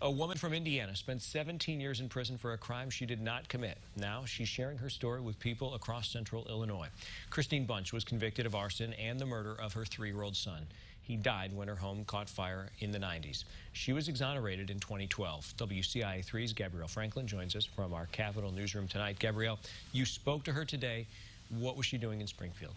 A woman from Indiana spent 17 years in prison for a crime she did not commit. Now she's sharing her story with people across central Illinois. Kristine Bunch was convicted of arson and the murder of her 3-year-old son. He died when her home caught fire in the 90s. She was exonerated in 2012. WCIA3's Gabrielle Franklin joins us from our Capitol newsroom tonight. Gabrielle, you spoke to her today. What was she doing in Springfield?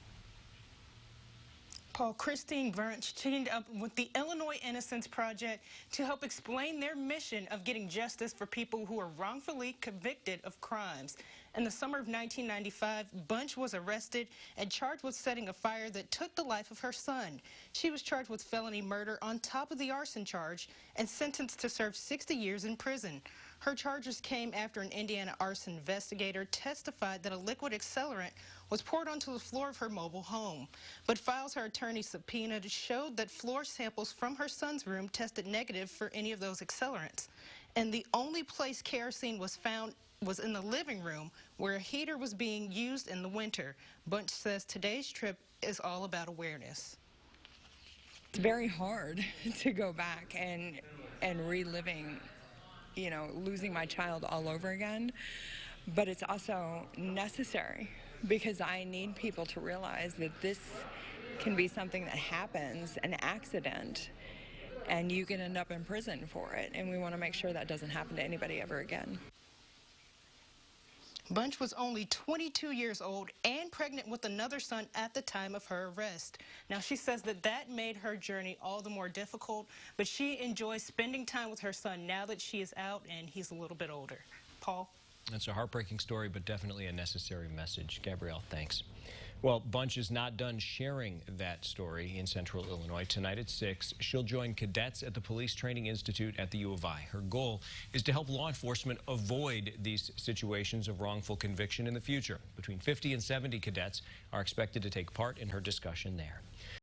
Paul, Kristine Bunch teamed up with the Illinois Innocence Project to help explain their mission of getting justice for people who are wrongfully convicted of crimes. In the summer of 1995, Bunch was arrested and charged with setting a fire that took the life of her son. She was charged with felony murder on top of the arson charge and sentenced to serve 60 years in prison. Her charges came after an Indiana arson investigator testified that a liquid accelerant was poured onto the floor of her mobile home. But files her attorney subpoenaed showed that floor samples from her son's room tested negative for any of those accelerants. And the only place kerosene was found was in the living room, where a heater was being used in the winter. Bunch says today's trip is all about awareness. It's very hard to go back and reliving, losing my child all over again. But it's also necessary because I need people to realize that this can be something that happens, an accident, and you can end up in prison for it. And we want to make sure that doesn't happen to anybody ever again. Bunch was only 22 years old and pregnant with another son at the time of her arrest. Now, she says that made her journey all the more difficult, but she enjoys spending time with her son now that she is out and he's a little bit older. Paul? That's a heartbreaking story, but definitely a necessary message. Gabrielle, thanks. Well, Bunch is not done sharing that story in central Illinois. Tonight at 6, she'll join cadets at the Police Training Institute at the U of I. Her goal is to help law enforcement avoid these situations of wrongful conviction in the future. Between 50 and 70 cadets are expected to take part in her discussion there.